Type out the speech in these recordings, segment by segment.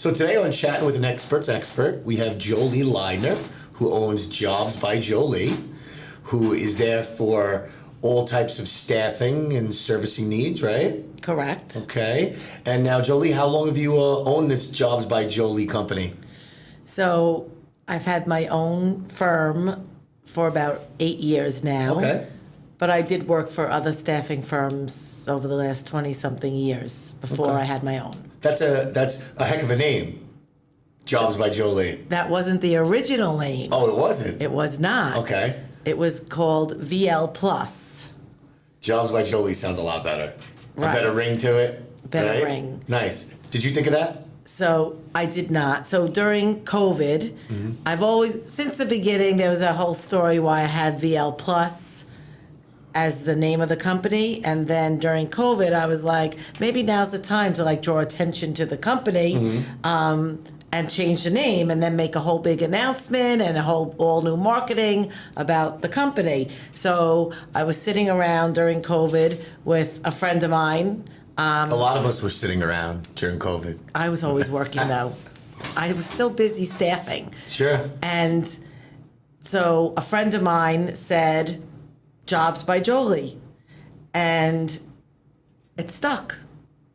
So today on Chatting with an Expert's Expert, we have Joely Leidner, who owns Jobs by Joely, who is there for all types of staffing and servicing needs, right? Correct. Okay. And now, Joely, how long have you owned this Jobs by Joely company? So I've had my own firm for about 8 years now. Okay. But I did work for other staffing firms over the last 20-something years before I had my own. That's a heck of a name. Jobs by Joely. That wasn't the original name. Oh, it wasn't? It was not. Okay. It was called VL Plus. Jobs by Joely sounds a lot better. Right. A better ring to it. Better right? ring. Nice. Did you think of that? So I did not. So during COVID, I've always, since the beginning, there was a whole story why I had VL Plus as the name of the company. And then during COVID, I was like, maybe now's the time to like draw attention to the company and change the name and then make a whole big announcement and a whole all new marketing about the company. So I was sitting around during COVID with a friend of mine. A lot of us were sitting around during COVID. I was always working though. I was still busy staffing. Sure. And so a friend of mine said, Jobs by Joely. And it stuck.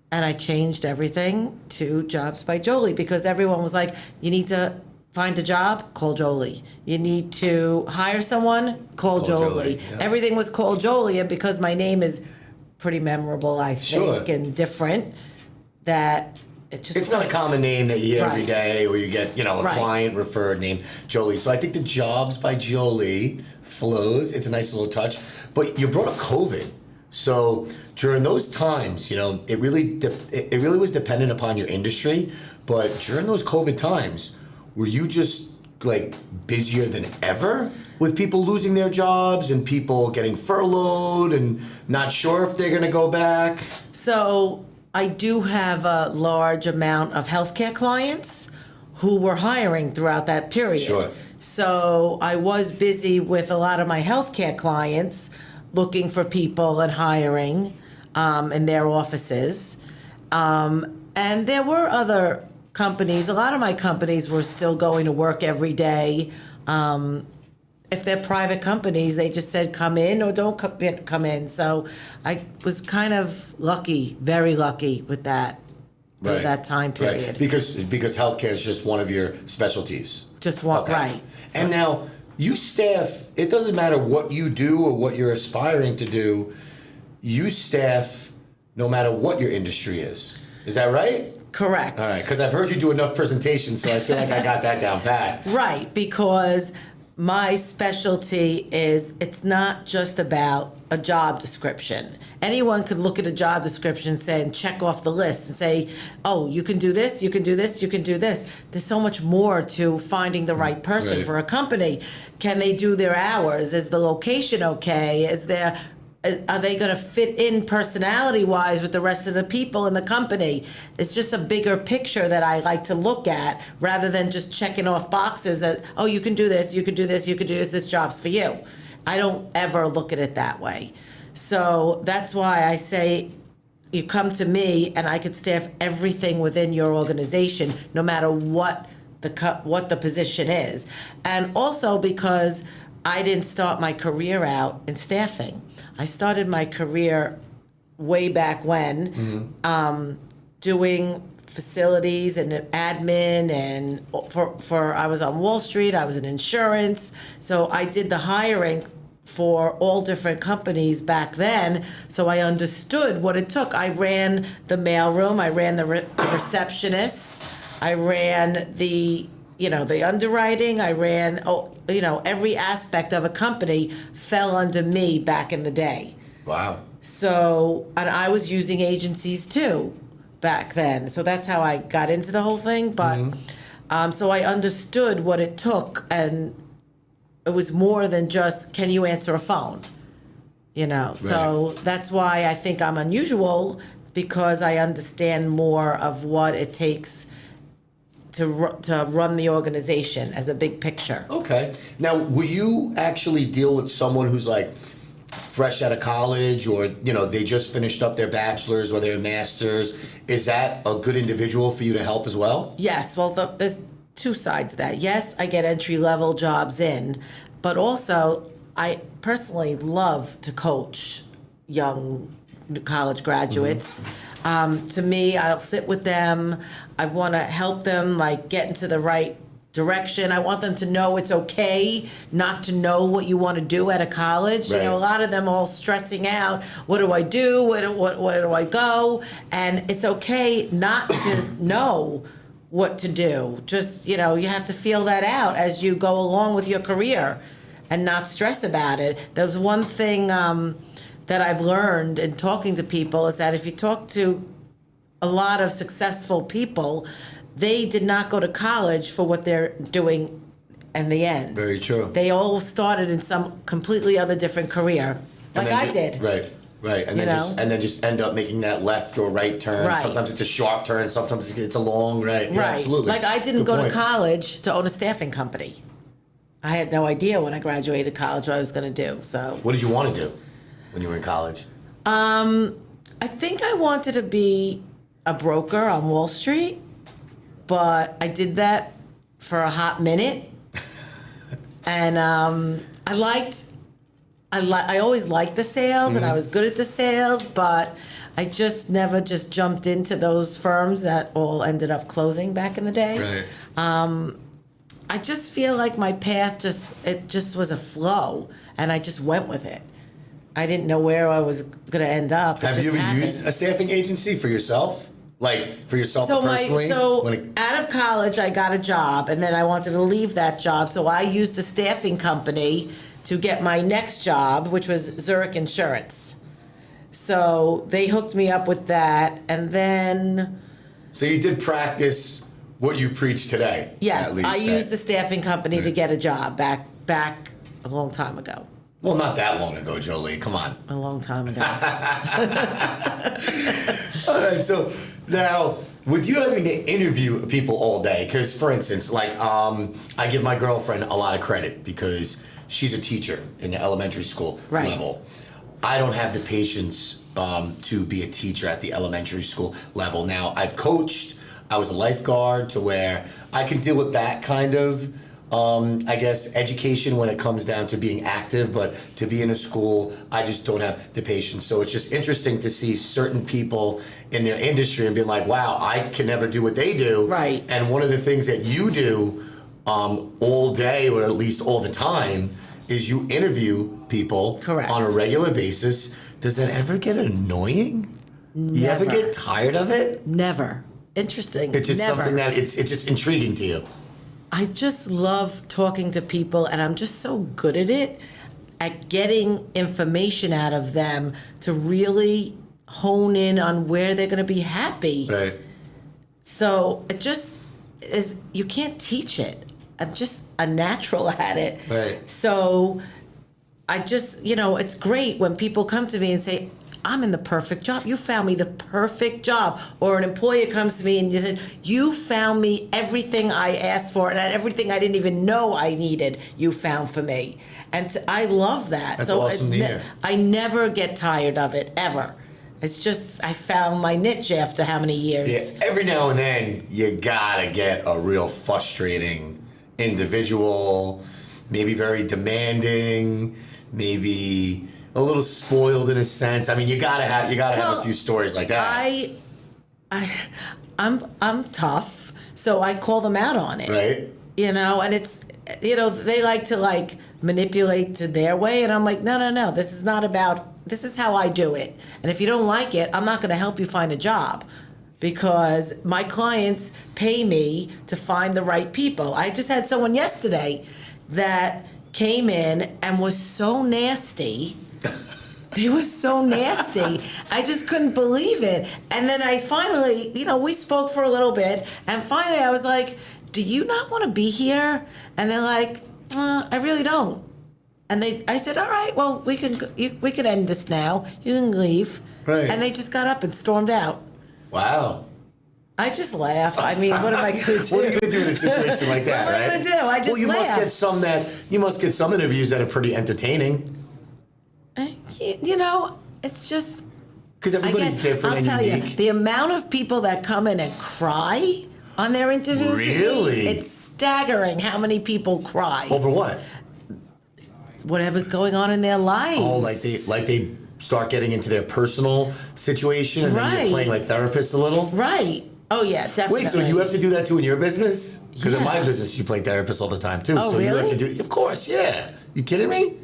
And I changed everything to Jobs by Joely because everyone was like, you need to find a job, call Joely. You need to hire someone, call Joely. Yeah. Everything was called Joely. And because my name is pretty memorable, I think, Sure. and different, that it just It's not a worked. common name that you hear every Right. day or you get, a Right. client referred name, Joely. So I think the Jobs by Joely flows. It's a nice little touch. But you brought up COVID. So during those times, it really was dependent upon your industry. But during those COVID times, were you just like busier than ever with people losing their jobs and people getting furloughed and not sure if they're going to go back? So I do have a large amount of healthcare clients who were hiring throughout that period. Sure. So I was busy with a lot of my healthcare clients looking for people and hiring in their offices. And there were other companies. A lot of my companies were still going to work every day. If they're private companies, they just said come in or don't come in. So I was kind of lucky, very lucky with that through that time period. Right. Because healthcare is just one of your specialties. Just walk right. And now you staff, it doesn't matter what you do or what you're aspiring to do, you staff no matter what your industry is. Is that right? Correct. All right, because I've heard you do enough presentations, so I feel like I got that down pat. Right, because my specialty is it's not just about a job description. Anyone could look at a job description and say, and check off the list and say, oh, you can do this, you can do this, you can do this. There's so much more to finding the right person Right. for a company. Can they do their hours? Is the location okay? Are they going to fit in personality-wise with the rest of the people in the company? It's just a bigger picture that I like to look at rather than just checking off boxes that, oh, you can do this, you can do this, you can do this job's for you. I don't ever look at it that way. So that's why I say you come to me and I could staff everything within your organization, no matter what the position is. And also because I didn't start my career out in staffing. I started my career way back when, doing facilities and admin, and for I was on Wall Street. I was in insurance, so I did the hiring for all different companies back then. So I understood what it took. I ran the mailroom. I ran the receptionist. I ran the underwriting. I ran, every aspect of a company fell under me back in the day. Wow. So, and I was using agencies too back then. So that's how I got into the whole thing. But, so I understood what it took, and it was more than just, can you answer a phone? So that's why I think I'm unusual, because I understand more of what it takes to run the organization as a big picture. Okay. Now, will you actually deal with someone who's like, fresh out of college, or they just finished up their bachelor's or their master's, is that a good individual for you to help as well? Yes, well, there's two sides to that. Yes, I get entry-level jobs in, but also I personally love to coach young college graduates. To me, I'll sit with them. I want to help them get into the right direction. I want them to know it's okay not to know what you want to do at a college. Right. A lot of them all stressing out, what do I do? Where do I go? And it's okay not to know what to do. Just, you have to feel that out as you go along with your career and not stress about it. There's one thing that I've learned in talking to people is that if you talk to a lot of successful people, they did not go to college for what they're doing in the end. Very true. They all started in some completely other different career, like I did. Right, and then just end up making that left or right turn. Right. Sometimes it's a sharp turn, sometimes it's a long right. Yeah, Right. absolutely. Like I didn't Good go point. to college to own a staffing company. I had no idea when I graduated college what I was going to do. So What did you want to do when you were in college? I think I wanted to be a broker on Wall Street, but I did that for a hot minute, and I always liked the sales, and I was good at the sales, but I just never just jumped into those firms that all ended up closing back in the day. Right. I just feel like my path just was a flow, and I just went with it. I didn't know where I was going to end up. Have you ever used a staffing agency for yourself? Like for yourself personally? Out of college, I got a job, and then I wanted to leave that job, so I used the staffing company to get my next job, which was Zurich Insurance. So they hooked me up with that, and then... So you did practice what you preach today. Yes, at least, I used the staffing company to get a job back a long time ago. Well, not that long ago, Joely. Come on. A long time ago. All right, so now with you having to interview people all day, because for instance, I give my girlfriend a lot of credit because she's a teacher in the elementary school level. I don't have the patience to be a teacher at the elementary school level. Now, I've coached. I was a lifeguard to where I can deal with that kind of education when it comes down to being active, but to be in a school, I just don't have the patience. So it's just interesting to see certain people in their industry and be like, wow, I can never do what they do. Right. And one of the things that you do all day, or at least all the time, is you interview people Correct. on a regular basis. Does that ever get annoying? Never. You ever get tired of it? Never. Interesting. It's just Never. something that it's just intriguing to you. I just love talking to people, and I'm just so good at it, at getting information out of them to really hone in on where they're going to be happy. Right. So it just is, you can't teach it. I'm just a natural at it. Right. So I just, it's great when people come to me and say, I'm in the perfect job. You found me the perfect job. Or an employer comes to me and you said, you found me everything I asked for and everything I didn't even know I needed, you found for me. And I love that. That's awesome to hear. I never get tired of it, ever. It's just, I found my niche after how many years? Yeah, every now and then you gotta get a real frustrating individual, maybe very demanding, maybe a little spoiled in a sense. I mean, you gotta have a few stories like that. I'm tough, so I call them out on it. Right. And it's, they like to manipulate to their way, and I'm like, no, this is not about, this is how I do it. And if you don't like it, I'm not gonna help you find a job, because my clients pay me to find the right people. I just had someone yesterday that came in and was so nasty. They were so nasty. I just couldn't believe it. And then I finally, we spoke for a little bit, and finally I was like, do you not want to be here? And they're like, I really don't. And I said, all right, well, we can end this now. You can leave. Right. And they just got up and stormed out. Wow. I just laugh. I mean, what am I going to do? What are you going to do in a situation like that, What am I right? gonna do? I just you laugh. must get some interviews that are pretty entertaining. You know, it's just. Because everybody's different and I'll tell unique. you, the amount of people that come in and cry on their interviews. with me, Really? it's staggering how many people cry. Over what? Whatever's going on in their lives. Oh, like they start getting into their personal situation, and then Right. you're playing like therapist a little. Right. Oh, yeah, definitely. Wait, so you have to do that too in your business? Because in my Yeah. business, you play therapist all the time too. Oh, so you have really? to do. Of course, yeah. You kidding me?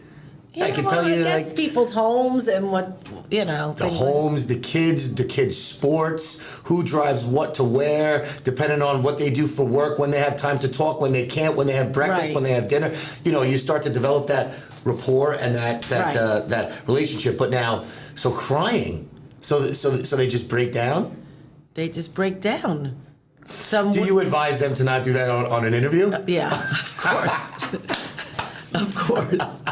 Yeah, I can well, tell you, I guess like, people's homes and what, you know. the things homes, the kids' sports, who drives what to where, depending on what they do for work, when they have time to talk, when they can't, when they have breakfast, Right. when they have dinner. You know, you start to develop that rapport and that Right. that relationship. But now, so crying, so they just break down. They just break down. Some Do you advise them to not do that on an interview? Yeah, of course. Of course.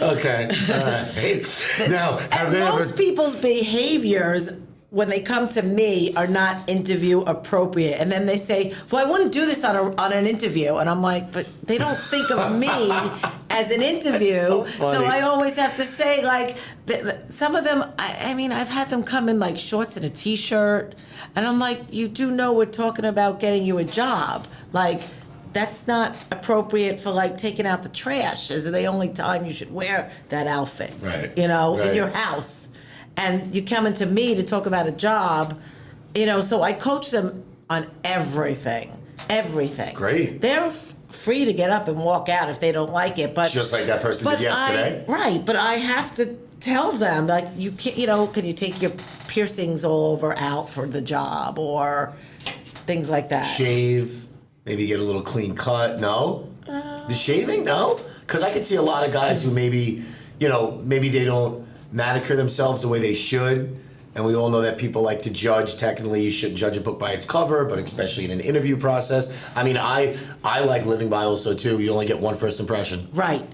Okay. All right. Now, have And they ever? most people's behaviors when they come to me are not interview appropriate, and then they say, "Well, I wouldn't do this on an interview," and I'm like, "But they don't think of me as an interview." So funny. I always have to say, like, some of them. I mean, I've had them come in like shorts and a t-shirt, and I'm like, "You do know we're talking about getting you a job, like." That's not appropriate for like taking out the trash. Is the only time you should wear that outfit, Right. You know, Right. in your house, and you coming to me to talk about a job, you know. So I coach them on everything. Great. They're free to get up and walk out if they don't like it, but Just like that person did yesterday. right? But I have to tell them like you can't. You know, can you take your piercings all over out for the job or things like that? Shave, maybe get a little clean cut. No? The shaving? No? Because I could see a lot of guys who maybe they don't manicure themselves the way they should. And we all know that people like to judge. Technically, you shouldn't judge a book by its cover, but especially in an interview process. I mean, I like living by also, too. You only get one first impression. Right.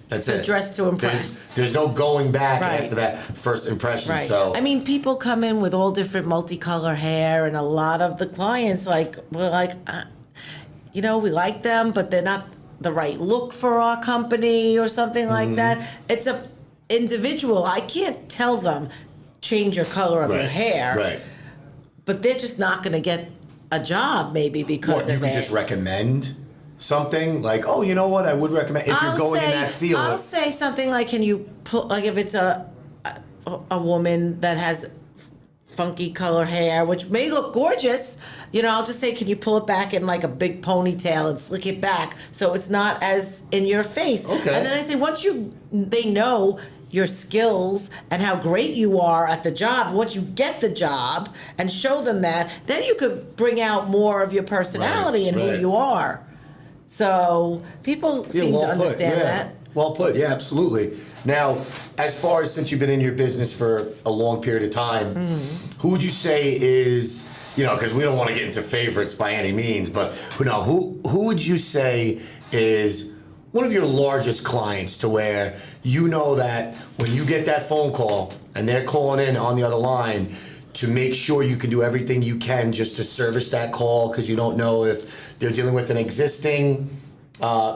That's To it. dress to impress. There's no going back Right. after that first impression. Right. So I mean, people come in with all different multicolor hair, and a lot of the clients we like them, but they're not the right look for our company or something like Mm-hmm. that. It's a individual. I can't tell them change your color of your hair, Right. but they're just not going to get a job maybe because What, you of could it. just recommend something like, oh, you know what, I would recommend if you're going in that field. I'll say something like, can you put, like, if it's a woman that has funky color hair, which may look gorgeous, I'll just say, can you pull it back in like a big ponytail and slick it back so it's not as in your face? Okay. And then I say, they know your skills and how great you are at the job. Once you get the job and show them that, then you could bring out more of your personality and who right. you are. So people seem to understand that. Well put, yeah, absolutely. Now, as far as since you've been in your business for a long period of time, who would you say is, because we don't want to get into favorites by any means, but who would you say is one of your largest clients to where you know that when you get that phone call and they're calling in on the other line, to make sure you can do everything you can just to service that call because you don't know if they're dealing with an existing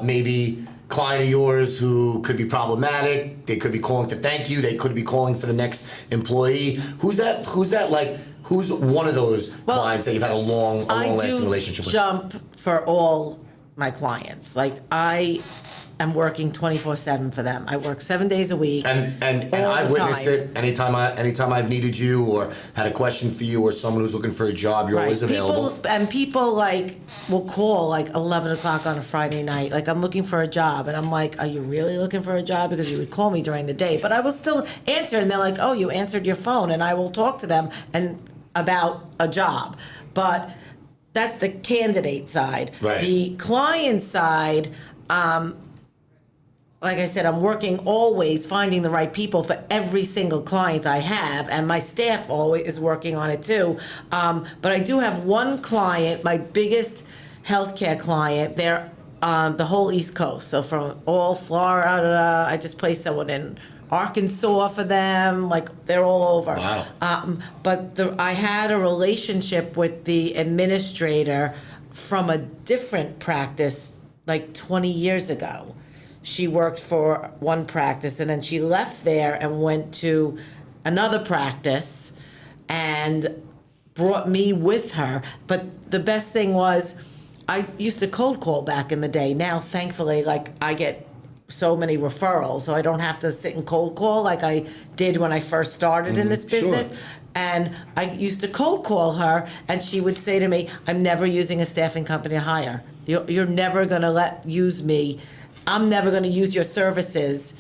maybe client of yours who could be problematic. They could be calling to thank you. They could be calling for the next employee. Who's one of those clients that you've had a long-lasting relationship with? I do jump for all my clients. Like, I am working 24/7 for them. I work 7 days a week. And all I've the witnessed time. it. Anytime I've needed you or had a question for you or someone who's looking for a job, you're always available. People like will call like 11 o'clock on a Friday night. Like, I'm looking for a job. And I'm like, are you really looking for a job? Because you would call me during the day. But I will still answer. And they're like, oh, you answered your phone. And I will talk to them about a job. But that's the candidate side. Right. The client side, like I said, I'm working always finding the right people for every single client I have, and my staff always is working on it too. But I do have one client, my biggest healthcare client. They're the whole East Coast, so from all Florida. I just placed someone in Arkansas for them. Like, they're all over. Wow. But I had a relationship with the administrator from a different practice like 20 years ago. she worked for one practice, and then she left there and went to another practice and brought me with her. But the best thing was, I used to cold call back in the day. Now, thankfully, like, I get so many referrals, so I don't have to sit and cold call like I did when I first started in this business. Sure. And I used to cold call her, and she would say to me, "I'm never using a staffing company to hire. You're never going to use me. I'm never going to use your services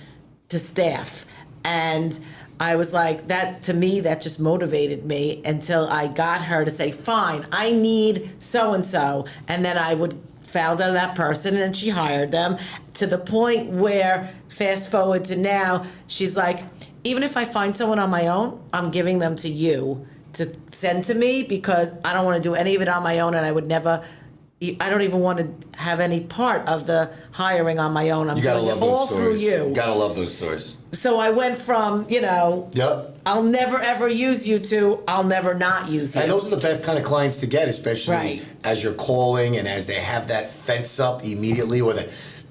to staff." And I was like, that, to me, that just motivated me until I got her to say, "Fine, I need so-and-so." And then I would found out that person, and she hired them, to the point where, fast forward to now, she's like, "Even if I find someone on my own, I'm giving them to you to send to me, because I don't want to do any of it on my own, and I don't even want to have any part of the hiring on my own. I'm doing it all through you." Gotta love those stories. So I went from, Yep. I'll never ever use you, to I'll never not use you. And those are the best kind of clients to get, especially Right. as you're calling and as they have that fence up immediately, or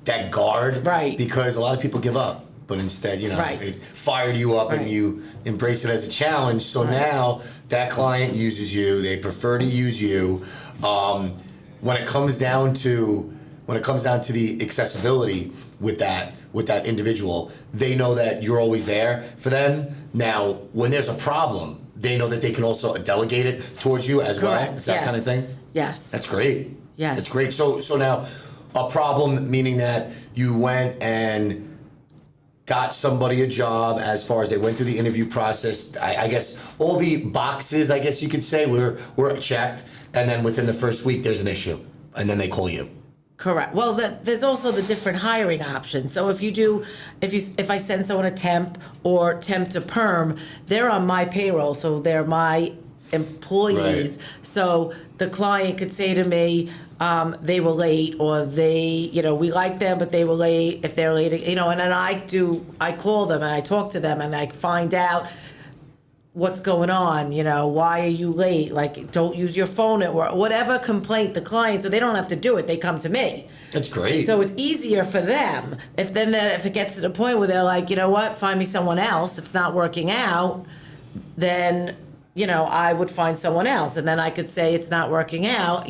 that guard. Right. Because a lot of people give up, but instead, Right. it fired you up, and Right. you embrace it as a challenge. So now that client uses you, they prefer to use you. When it comes down to the accessibility with that individual, they know that you're always there for them. Now, when there's a problem, they know that they can also delegate it towards you as well. Correct. It's that kind of thing. Yes. That's great. Yes. That's great. So now, a problem meaning that you went and got somebody a job, as far as they went through the interview process. I guess all the boxes, I guess you could say, were checked, and then within the first week there's an issue, and then they call you. Correct. Well, there's also the different hiring options. So if I send someone a temp or temp to perm, they're on my payroll, so they're my employees. Right. So the client could say to me, they were late, or we like them, but they were late. If they're late, and then I call them and I talk to them and I find out what's going on, why are you late? Like, don't use your phone at work, whatever complaint the client, so they don't have to do it, they come to me. That's great. So it's easier for them. If it gets to the point where they're like, "You know what, find me someone else, it's not working out," then, I would find someone else, and then I could say it's not working out.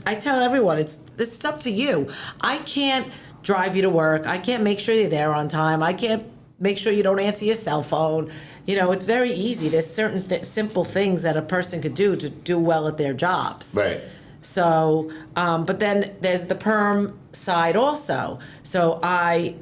I tell everyone, it's up to you. I can't drive you to work. I can't make sure you're there on time. I can't make sure you don't answer your cell phone. It's very easy. There's certain simple things that a person could do to do well at their jobs. Right. So, but then there's the perm side also. So I,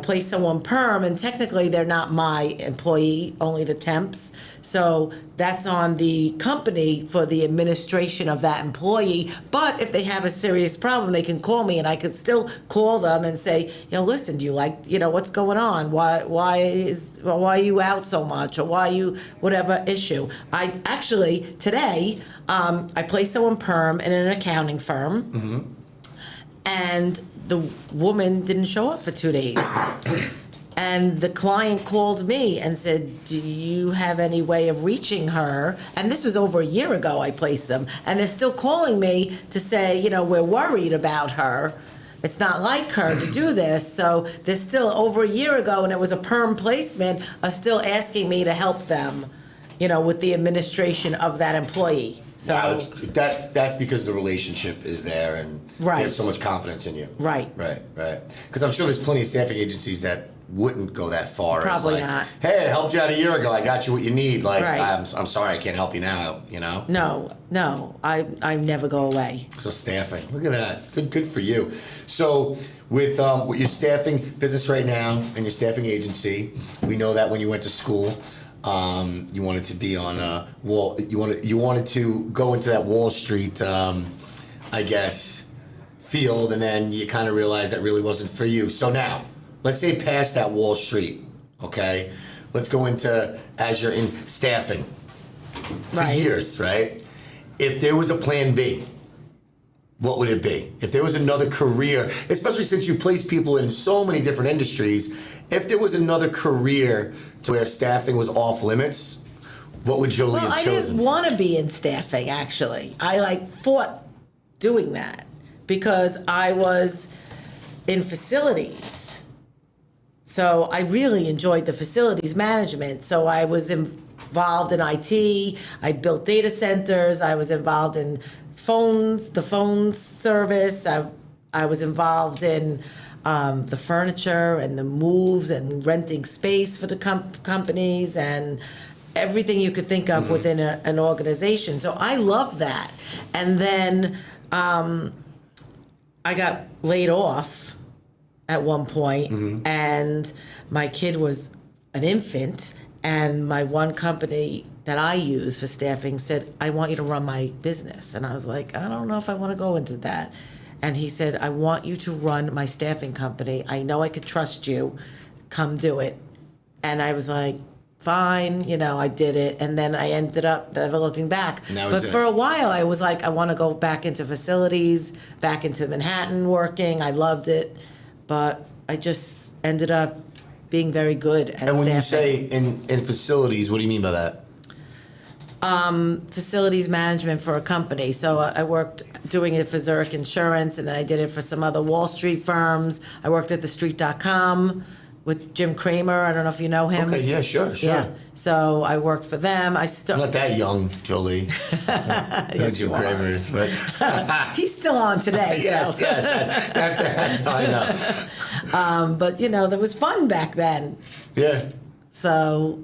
place someone perm, and technically they're not my employee, only the temps. So that's on the company for the administration of that employee. But if they have a serious problem, they can call me, and I could still call them and say, "Listen, do you what's going on? Why are you out so much? Or why are you, whatever issue?" I actually, today, I placed someone perm in an accounting firm. Mm-hmm. And the woman didn't show up for 2 days. And the client called me and said, "Do you have any way of reaching her?" And this was over a year ago I placed them. And they're still calling me to say, "We're worried about her. It's not like her to do this." So they're still, over a year ago, and it was a perm placement, are still asking me to help them, with the administration of that employee. So that's because the relationship is there, and Right. they have so much confidence in you. Right. Because I'm sure there's plenty of staffing agencies that wouldn't go that far. Probably as like, not. "Hey, I helped you out a year ago. I got you what you need. Like, Right. I'm sorry, I can't help you now." No, I never go away. So staffing, look at that. Good for you. So with your staffing business right now and your staffing agency, we know that when you went to school, you wanted to be on Wall. You wanted to go into that Wall Street, I guess, field, and then you kind of realized that really wasn't for you. So now, let's say past that Wall Street, okay? Let's go into, as you're in staffing for Right. years, right? If there was a plan B, what would it be? If there was another career, especially since you place people in so many different industries, if there was another career to where staffing was off limits, what would Joely have I chosen? didn't want to be in staffing, actually. I fought doing that because I was in facilities. So I really enjoyed the facilities management. So I was involved in IT. I built data centers. I was involved in the phone service. I was involved in the furniture and the moves and renting space for the companies and everything you could think of within an organization. So I love that. And then I got laid off at one point, and my kid was an infant, and my one company that I use for staffing said, I want you to run my business. And I was like, I don't know if I want to go into that. And he said, I want you to run my staffing company. I know I could trust you. Come do it. And I was like, fine, I did it. And then I ended up never looking back. But for a while, I was like, I want to go back into facilities, back into Manhattan working. I loved it. But I just ended up being very good at And when you staffing. say in facilities, what do you mean by that? Facilities management for a company. So I worked doing it for Zurich Insurance, and then I did it for some other Wall Street firms. I worked at thestreet.com with Jim Cramer. I don't know if you know him. Okay, yeah, sure. Yeah. So I worked for them. I still. I'm not that young, Joely. Yes, Jim you are. Cramer's, but He's still on today. yes, so. yes, that's how I know. But there was fun back then. Yeah. So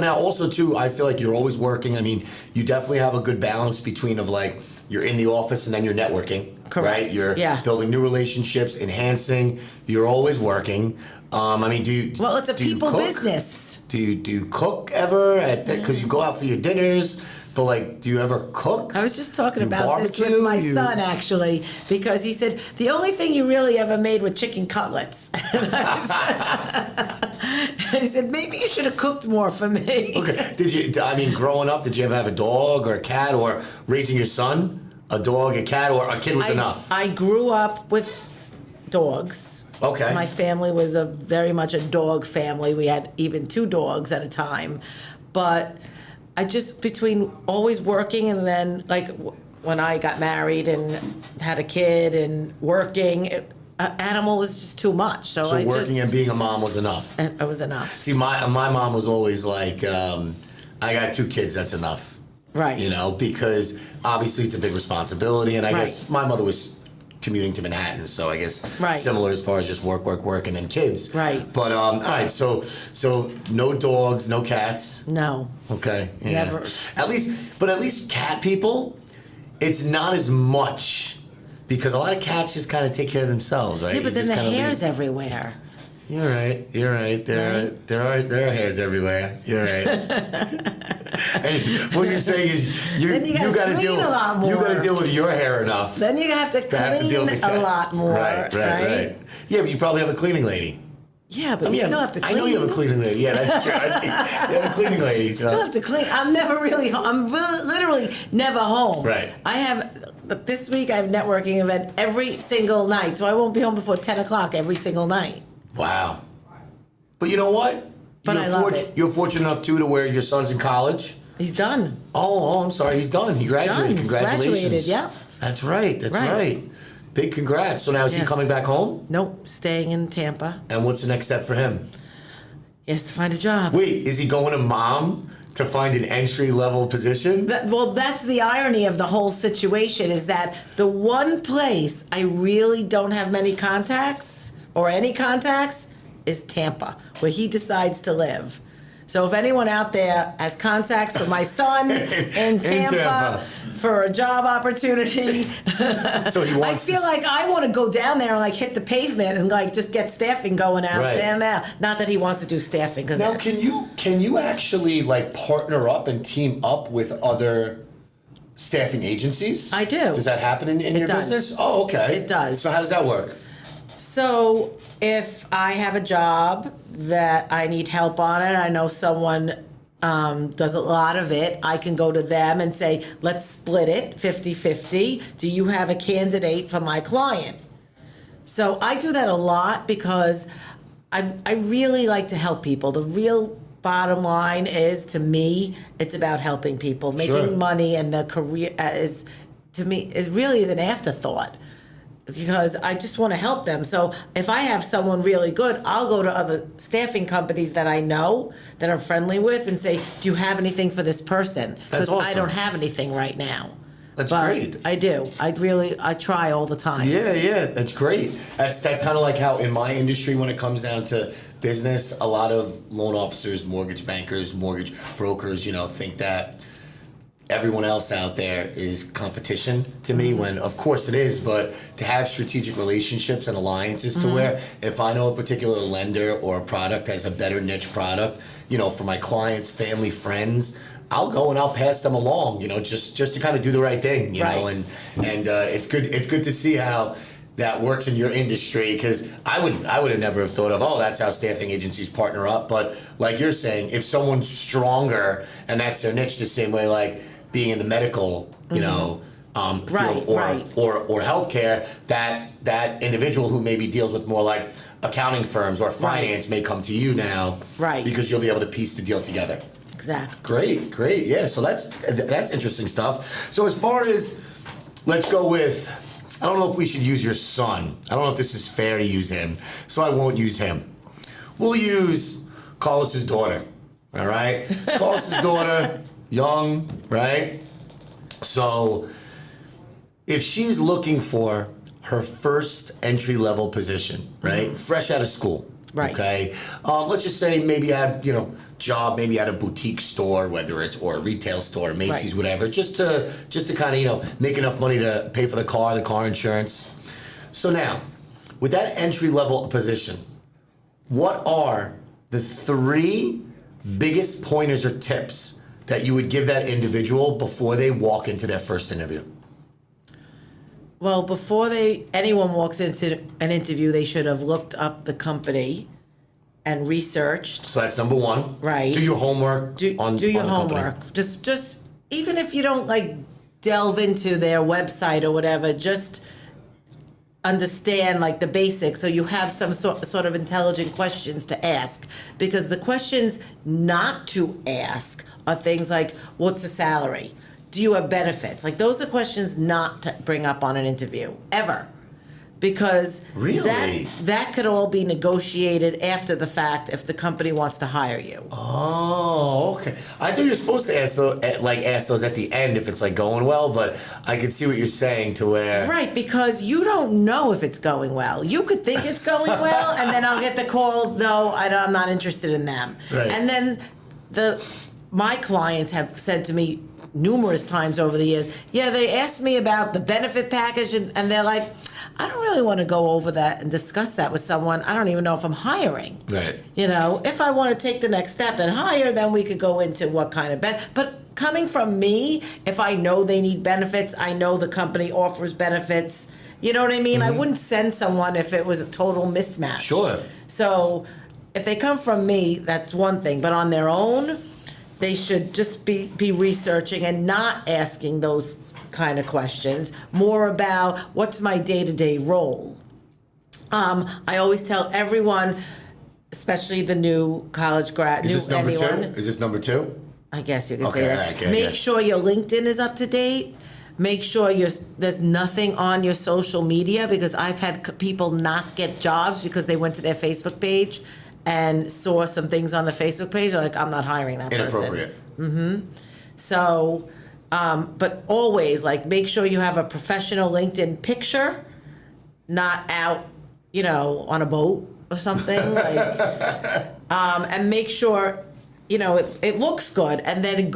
now also too, I feel like you're always working. I mean, you definitely have a good balance between of like you're in the office and then you're networking. Correct. Right? You're Yeah. building new relationships, enhancing. You're always working. I mean, do you? Well, it's a do you people cook? business. Do you cook ever? Because you go out for your dinners, but like, do you ever cook? I was just talking You about this with barbecue? my You- son, actually, because he said, the only thing you really ever made were chicken cutlets. He said, maybe you should have cooked more for me. Okay. Did you? I mean, growing up, did you ever have a dog or a cat, or raising your son, a dog, a cat, or a kid was enough? I grew up with dogs. Okay. My family was very much a dog family. We had even 2 dogs at a time. But I just, between always working and then, when I got married and had a kid and working, animal was just too much. So Working and being a mom was enough. It was enough. See, my mom was always like, I got 2 kids, that's enough. Right. Because obviously it's a big responsibility, and I Right. guess my mother was commuting to Manhattan, so I guess Right. similar as far as just work, and then kids. Right. But all right, so no dogs, no cats. No. Okay. Yeah. Never. At least cat people, it's not as much because a lot of cats just kind of take care of themselves, right? Yeah, but You then just the kinda leave- hair's everywhere. You're right. There are hairs everywhere. You're right. And what you're saying is Then you gotta clean a lot more. You got to deal with your hair enough Then you have to to have to deal with clean the a cat. lot more. Right. Yeah, but you probably have a cleaning lady. Yeah, but you still have to I clean. know you have a cleaning lady. Yeah, that's true. You have a cleaning lady. So. Still have to clean. I'm literally never home. Right. But this week I have a networking event every single night, so I won't be home before 10 o'clock every single night. Wow. But you know what? But I love it. You're fortunate enough too to where your son's in college. He's done. Oh, I'm sorry. He's done. He graduated. done. Congratulations. Graduated, yeah. That's right. That's Right. right. Big congrats. So now is he Yes. coming back home? Nope, staying in Tampa. And what's the next step for him? He has to find a job. Wait, is he going to mom to find an entry level position? That's the irony of the whole situation, is that the one place I really don't have many contacts or any contacts is Tampa, where he decides to live. So if anyone out there has contacts for my son in Tampa for a job opportunity, So he I wants feel to like I want to go down there and hit the pavement and just get staffing going out Right. there now. Not that he wants to do staffing, because Now, can you actually partner up and team up with other staffing agencies? I do. Does that happen in your does. business? Oh, okay. It does. So how does that work? So if I have a job that I need help on it, I know someone does a lot of it, I can go to them and say, let's split it 50-50. Do you have a candidate for my client? So I do that a lot because I really like to help people. The real bottom line is, to me, it's about helping people. Making Sure. money and the career is, to me, it really is an afterthought. because I just want to help them. So if I have someone really good, I'll go to other staffing companies that I know, that I'm friendly with, and say, do you have anything for this person? That's Because I awesome. don't have anything right now. That's But great. I do. I try all the time. Yeah, that's great. That's kind of like how in my industry, when it comes down to business, a lot of loan officers, mortgage bankers, mortgage brokers, think that everyone else out there is competition to me, when of course it is, but to have strategic relationships and alliances to where if I know a particular lender or a product has a better niche product, for my clients, family, friends, I'll go and I'll pass them along, just to kind of do the right thing, know, and it's good to see how that works in your industry, because I would never have thought of, that's how staffing agencies partner up. But like you're saying, if someone's stronger and that's their niche, the same way like being in the medical, field or healthcare, that individual who maybe deals with more like accounting firms or finance may come to you now, because you'll be able to piece the deal together. Exactly. Great. Yeah, so that's interesting stuff. So as far as, let's go with, I don't know if we should use your son. I don't know if this is fair to use him, so I won't use him. We'll use Carlos's daughter, all right? Carlos's daughter, young, right? So if she's looking for her first entry-level position, right? Fresh out of school, okay? Let's just say maybe at, job maybe at a boutique store, whether it's or a retail store, Macy's, whatever, just to kind of make enough money to pay for the car insurance. So now, with that entry level position, what are the 3 biggest pointers or tips that you would give that individual before they walk into their first interview? Well, before anyone walks into an interview, they should have looked up the company and researched. So that's number 1. Right. Do your homework. Do your on the homework. company. Just even if you don't delve into their website or whatever, just understand the basics, so you have some sort of intelligent questions to ask. Because the questions not to ask are things like, what's the salary? Do you have benefits? Those are questions not to bring up on an interview, ever. Because really? that could all be negotiated after the fact if the company wants to hire you. Oh, okay. I thought you were supposed to ask those at the end if it's going well, but I could see what you're saying to where... Right, because you don't know if it's going well. You could think it's going well, and then I'll get the call, no, I'm not interested in them. Right. And then my clients have said to me numerous times over the years, they asked me about the benefit package, and they're like, I don't really want to go over that and discuss that with someone. I don't even know if I'm hiring. Right. If I want to take the next step and hire, then we could go into what kind of But coming from me, if I know they need benefits, I know the company offers benefits. You know what I mean? I wouldn't send someone if it was a total mismatch. Sure. So if they come from me, that's one thing. But on their own, they should just be researching and not asking those kind of questions, more about what's my day-to-day role. I always tell everyone, especially the new college grad, Is this number 2? Is this number 2? I guess you could Okay, say that. all right, okay, Make sure your LinkedIn is up to date. Make sure there's nothing on your social media, because I've had people not get jobs because they went to their Facebook page and saw some things on the Facebook page. They're like, I'm not hiring that person. Inappropriate. So, but always make sure you have a professional LinkedIn picture, not out, on a boat or something. And make sure, it looks good. And then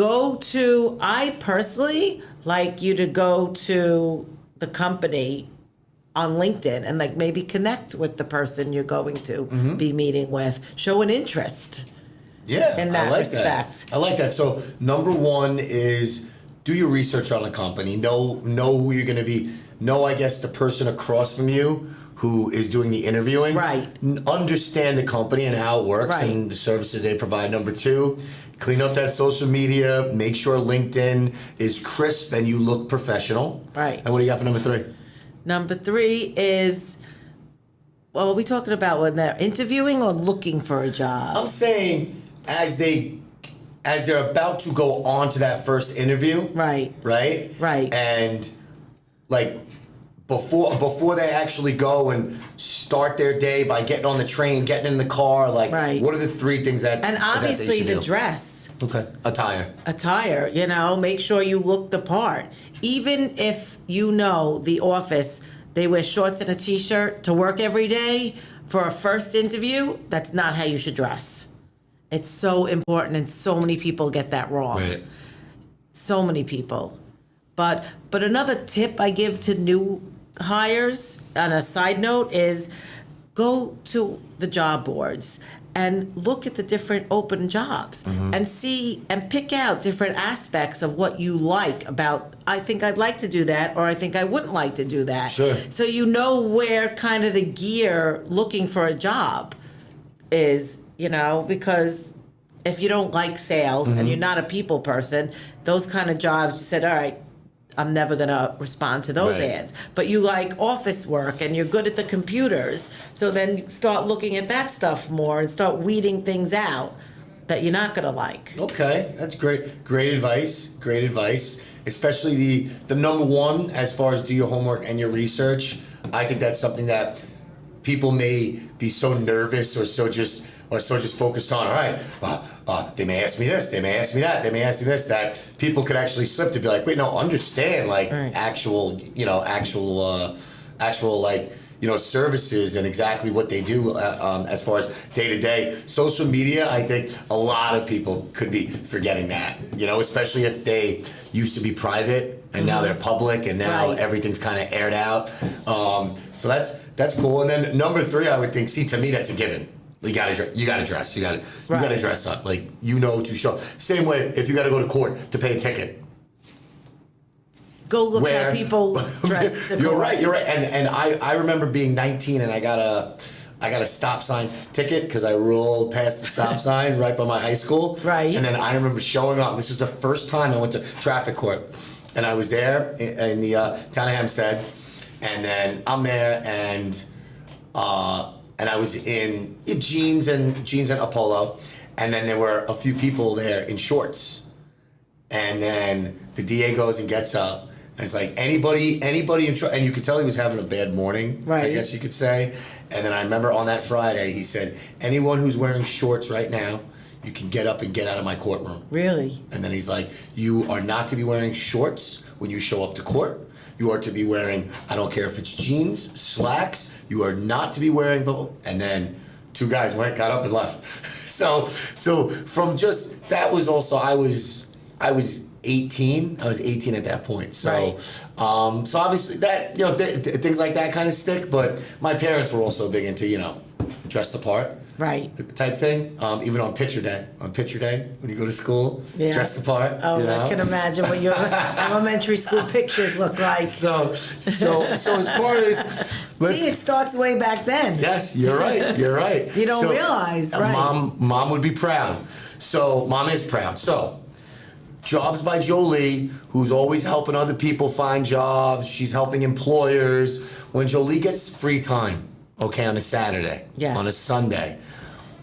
I personally like you to go to the company on LinkedIn and maybe connect with the person you're going to be meeting with. Show an interest. Yeah, in that I like respect. that. I like that. So number 1 is do your research on the company. Know who you're going to be. Know, I guess, the person across from you who is doing the interviewing. Right. Understand the company and how it works and the services they provide. Number 2, clean up that social media. Make sure LinkedIn is crisp and you look professional. Right. And what do you got for number 3? Number 3 is, well, are we talking about when they're interviewing or looking for a job? I'm saying as they're about to go on to that first interview. Right. Right? Right. And before they actually go and start their day by getting on the train, getting in the car, like Right. what are the 3 things that And that they obviously should the do? dress. Okay. Attire, make sure you look the part. Even if the office, they wear shorts and a t-shirt to work every day, for a first interview, that's not how you should dress. It's so important, and so many people get that wrong. Right. So many people. But another tip I give to new hires, on a side note, is go to the job boards and look at the different open jobs and see and pick out different aspects of what you like about, I think I'd like to do that, or I think I wouldn't like to do that. Sure. So where kind of the gear looking for a job is, because if you don't like sales and you're not a people person, those kind of jobs, you said, all right, I'm never going to respond to those Right. ads. But you like office work and you're good at the computers. So then you start looking at that stuff more and start weeding things out that you're not going to like. Okay, that's great. Great advice. Great advice. Especially the number one, as far as do your homework and your research. I think that's something that people may be so nervous or so just focused on. All right, they may ask me this, they may ask me that, they may ask me this. That people could actually slip to be like, wait, no, understand Right. actual services and exactly what they do as far as day to day. Social media, I think a lot of people could be forgetting that, especially if they used to be private and now they're public and now Right. everything's kind of aired out. So that's cool. And then number 3, I would think, to me, that's a given. You gotta dress. You gotta dress up. Like, to show. Same way if you gotta go to court to pay a ticket. Go look how people dress to You're court. right. And I remember being 19 and I got a stop sign ticket because I rolled past the stop sign right by my high school. Right. And then I remember showing up. This was the first time I went to traffic court, and I was there in the town of Hempstead, and then I'm there and I was in jeans and a polo, and then there were a few people there in shorts, and then the DA goes and gets up. And it's like anybody in shorts, and you could tell he was having a bad morning, Right. I guess you could say. And then I remember on that Friday, he said, anyone who's wearing shorts right now, you can get up and get out of my courtroom. Really? And then he's like, you are not to be wearing shorts when you show up to court. You are to be wearing, I don't care if it's jeans, slacks, you are not to be wearing, and then 2 guys got up and left. So from just, that was also, I was 18. I was 18 at that point. So, Right. So obviously that, things like that kind of stick, but my parents were also big into, dress the part. Right. Type thing. Even on picture day. When you go to school, Yeah. dress the part. Oh, I can imagine what your elementary school pictures look like. So as far as See, it starts way back then. yes, you're right. You don't realize, right? Mom would be proud. So mom is proud. So Jobs by Joely, who's always helping other people find jobs. She's helping employers. When Joely gets free time, okay, on a Saturday, Yes. on a Sunday,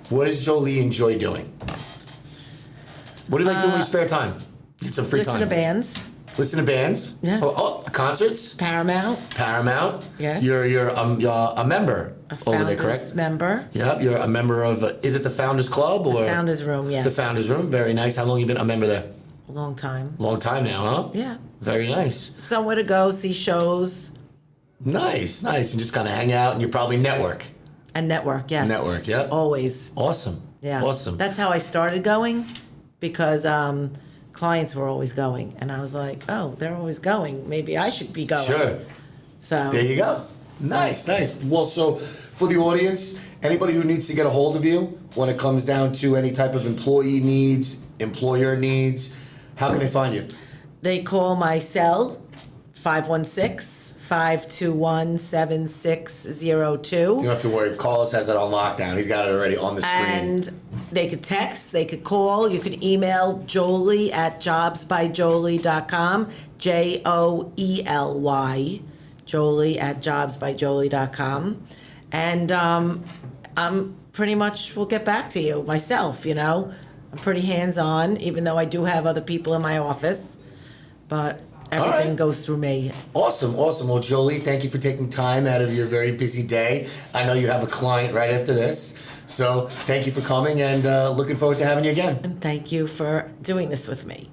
what does Joely enjoy doing? What do you like doing in your spare time? Get some free Listen time. to bands. Listen to bands. Yes. Concerts. Paramount. Yes. Yes. You're a member over there, correct? Founders member. Yep. You're a member of. Is it the Founders Club or Founders Room, yes. The Founders Room. Very nice. How long you been a member there? A long time. Long time now, huh? Yeah. Very nice. Somewhere to go, see shows. Nice. And just kind of hang out, and you probably network. And network, yes. Network, yep. Always. Awesome. Yeah. Awesome. That's how I started going, because clients were always going. And I was like, oh, they're always going. Maybe I should be going. Sure. So There you go. Nice. Well, so for the audience, anybody who needs to get a hold of you when it comes down to any type of employee needs, employer needs, how can they find you? they call my cell, 516-521-7602. You don't have to worry. Carlos has that on lockdown. He's got it already on the screen. And they could text, they could call, you could email Joely at jobsbyjoely.com, Joely, Joely at jobsbyjoely.com. And I'm pretty much will get back to you myself, I'm pretty hands-on, even though I do have other people in my office. But Everything right. goes through me. Awesome. Well, Joely, thank you for taking time out of your very busy day. I know you have a client right after this. So thank you for coming and looking forward to having you again. And thank you for doing this with me.